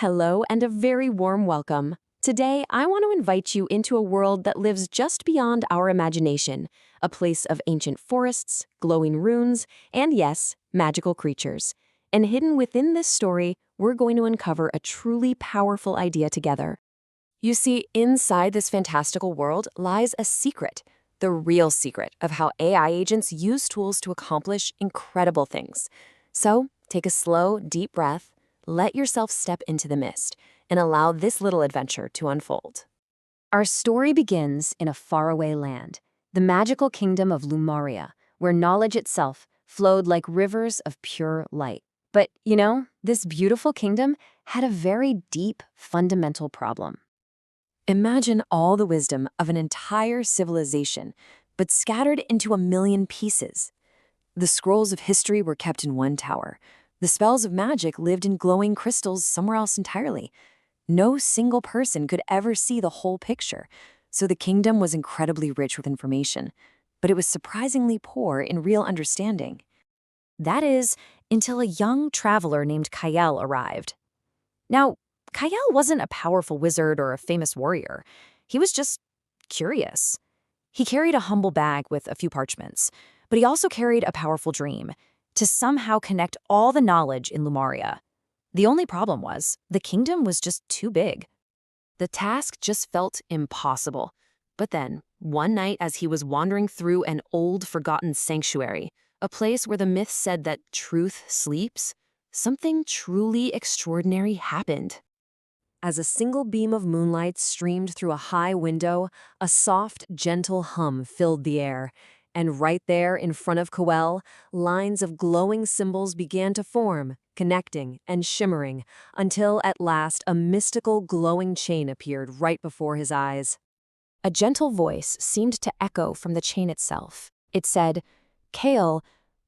Hello and a very warm welcome. Today, I want to invite you into a world that lives just beyond our imagination, a place of ancient forests, glowing runes, and yes, magical creatures. And hidden within this story, we're going to uncover a truly powerful idea together. You see, inside this fantastical world lies a secret, the real secret of how AI agents use tools to accomplish incredible things. So, take a slow, deep breath. Let yourself step into the mist and allow this little adventure to unfold. Our story begins in a faraway land, the magical Kingdom of Lumaria, where knowledge itself flowed like rivers of pure light. But, this beautiful kingdom had a very deep, fundamental problem. Imagine all the wisdom of an entire civilization, but scattered into a million pieces. The scrolls of history were kept in one tower. The spells of magic lived in glowing crystals somewhere else entirely. No single person could ever see the whole picture, so the kingdom was incredibly rich with information, but it was surprisingly poor in real understanding. That is, until a young traveler named Kael arrived. Now, Kael wasn't a powerful wizard or a famous warrior. He was just curious. He carried a humble bag with a few parchments, but he also carried a powerful dream: to somehow connect all the knowledge in Lumaria. The only problem was, the kingdom was just too big. The task just felt impossible. But then, one night as he was wandering through an old, forgotten sanctuary, a place where the myth said that truth sleeps, something truly extraordinary happened. As a single beam of moonlight streamed through a high window, a soft, gentle hum filled the air. And right there in front of Kael, lines of glowing symbols began to form, connecting and shimmering, until at last a mystical glowing chain appeared right before his eyes. A gentle voice seemed to echo from the chain itself. It said, "Kael,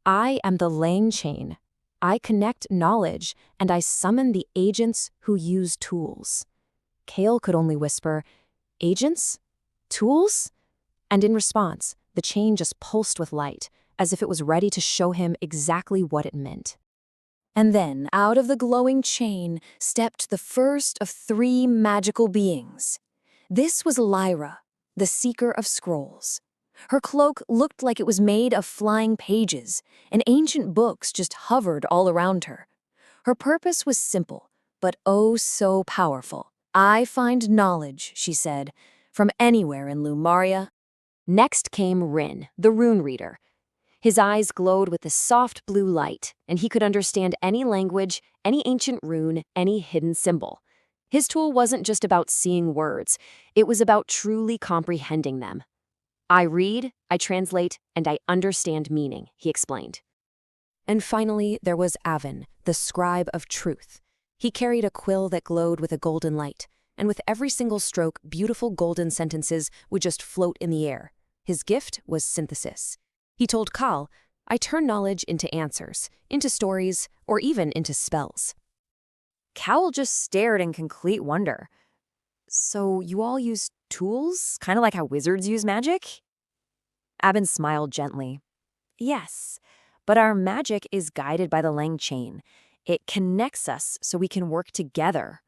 I am the LangChain. I connect knowledge, and I summon the agents who use tools." Kael could only whisper, "Agents? Tools?" And in response, the chain just pulsed with light, as if it was ready to show him exactly what it meant. And then, out of the glowing chain, stepped the first of three magical beings. This was Lira, the Seeker of Scrolls. Her cloak looked like it was made of flying pages, and ancient books just hovered all around her. Her purpose was simple, but oh so powerful. "I find knowledge," she said, "from anywhere in Lumaria." Next came Rynn, the rune reader. His eyes glowed with a soft blue light, and he could understand any language, any ancient rune, any hidden symbol. His tool wasn't just about seeing words, it was about truly comprehending them. "I read, I translate, and I understand meaning," he explained. And finally, there was Avin, the Scribe of Truth. He carried a quill that glowed with a golden light, and with every single stroke, beautiful golden sentences would just float in the air. His gift was synthesis. He told Kael, "I turn knowledge into answers, into stories, or even into spells." Kael just stared in complete wonder. "So you all use tools, kind of like how wizards use magic?" Avin smiled gently. "Yes, but our magic is guided by the LangChain. It connects us so we can work together."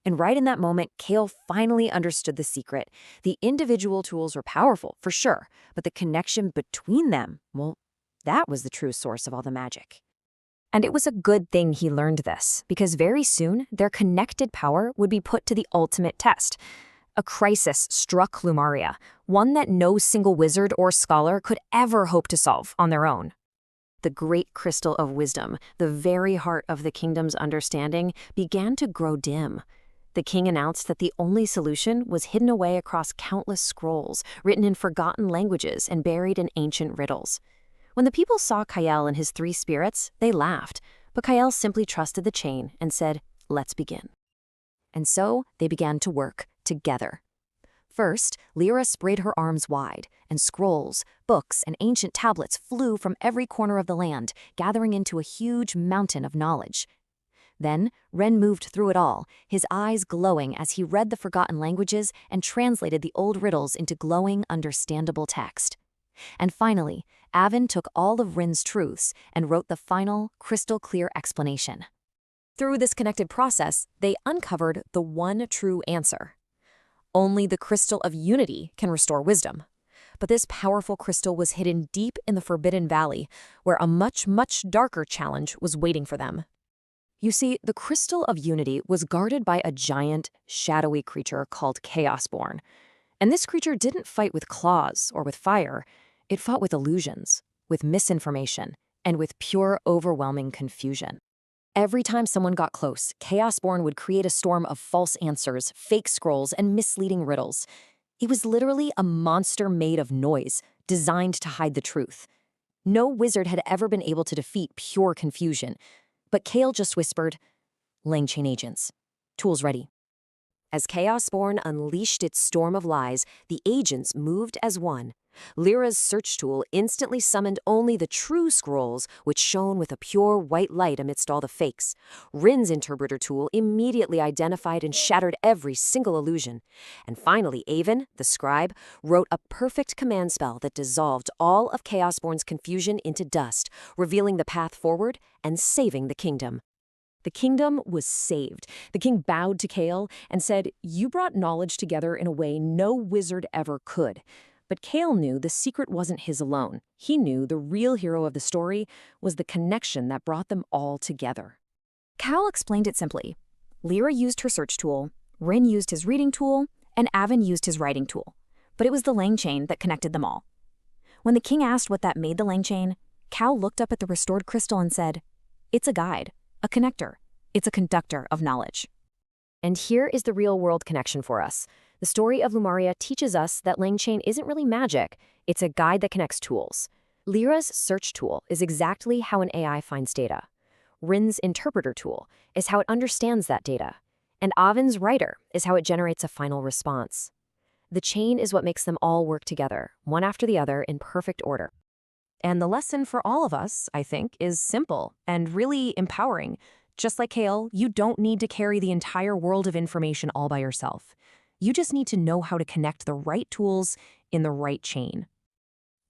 And right in that moment, Kael finally understood the secret. The individual tools were powerful, for sure, but the connection between them, well, that was the true source of all the magic. And it was a good thing he learned this, because very soon, their connected power would be put to the ultimate test. A crisis struck Lumaria, one that no single wizard or scholar could ever hope to solve on their own. The great crystal of wisdom, the very heart of the kingdom's understanding, began to grow dim. The king announced that the only solution was hidden away across countless scrolls, written in forgotten languages and buried in ancient riddles. When the people saw Kael and his three spirits, they laughed, but Kael simply trusted the chain and said, "Let's begin." And so they began to work together. First, Lira spread her arms wide, and scrolls, books, and ancient tablets flew from every corner of the land, gathering into a huge mountain of knowledge. Then, Rynn moved through it all, his eyes glowing as he read the forgotten languages and translated the old riddles into glowing, understandable text. And finally, Avin took all of Rynn's truths and wrote the final, crystal-clear explanation. Through this connected process, they uncovered the one true answer. Only the crystal of unity can restore wisdom. But this powerful crystal was hidden deep in the Forbidden Valley, where a much, much darker challenge was waiting for them. You see, the crystal of unity was guarded by a giant, shadowy creature called Chaosborn. And this creature didn't fight with claws or with fire. It fought with illusions, with misinformation, and with pure, overwhelming confusion. Every time someone got close, Chaosborn would create a storm of false answers, fake scrolls, and misleading riddles. It was literally a monster made of noise, designed to hide the truth. No wizard had ever been able to defeat pure confusion. But Kael just whispered, "LangChain Agents. Tools ready." As Chaosborn unleashed its storm of lies, the agents moved as one. Lira's search tool instantly summoned only the true scrolls, which shone with a pure white light amidst all the fakes. Rynn's interpreter tool immediately identified and shattered every single illusion. And finally, Avin, the Scribe, wrote a perfect command spell that dissolved all of Chaosborn's confusion into dust, revealing the path forward and saving the kingdom. The kingdom was saved. The king bowed to Kael and said, "You brought knowledge together in a way no wizard ever could." But Kael knew the secret wasn't his alone. He knew the real hero of the story was the connection that brought them all together. Kael explained it simply. Lira used her search tool, Rynn used his reading tool, and Avin used his writing tool. But it was the LangChain that connected them all. When the king asked what that made the LangChain, Kael looked up at the restored crystal and said, "It's a guide, a connector. It's a conductor of knowledge." And here is the real-world connection for us. The story of Lumaria teaches us that LangChain isn't really magic. It's a guide that connects tools. Lira's search tool is exactly how an AI finds data. Rynn's interpreter tool is how it understands that data. And Avin's writer is how it generates a final response. The chain is what makes them all work together, one after the other in perfect order. And the lesson for all of us, I think, is simple and really empowering. Just like Kael, you don't need to carry the entire world of information all by yourself. You just need to know how to connect the right tools in the right chain.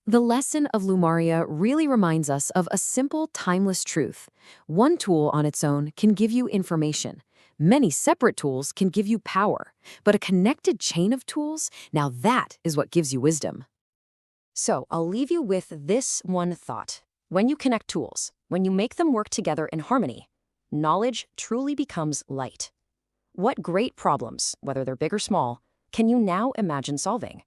The lesson of Lumaria really reminds us of a simple, timeless truth. One tool on its own can give you information. Many separate tools can give you power. But a connected chain of tools, now that is what gives you wisdom. So I'll leave you with this one thought. When you connect tools, when you make them work together in harmony, knowledge truly becomes light. What great problems, whether they're big or small, can you now imagine solving?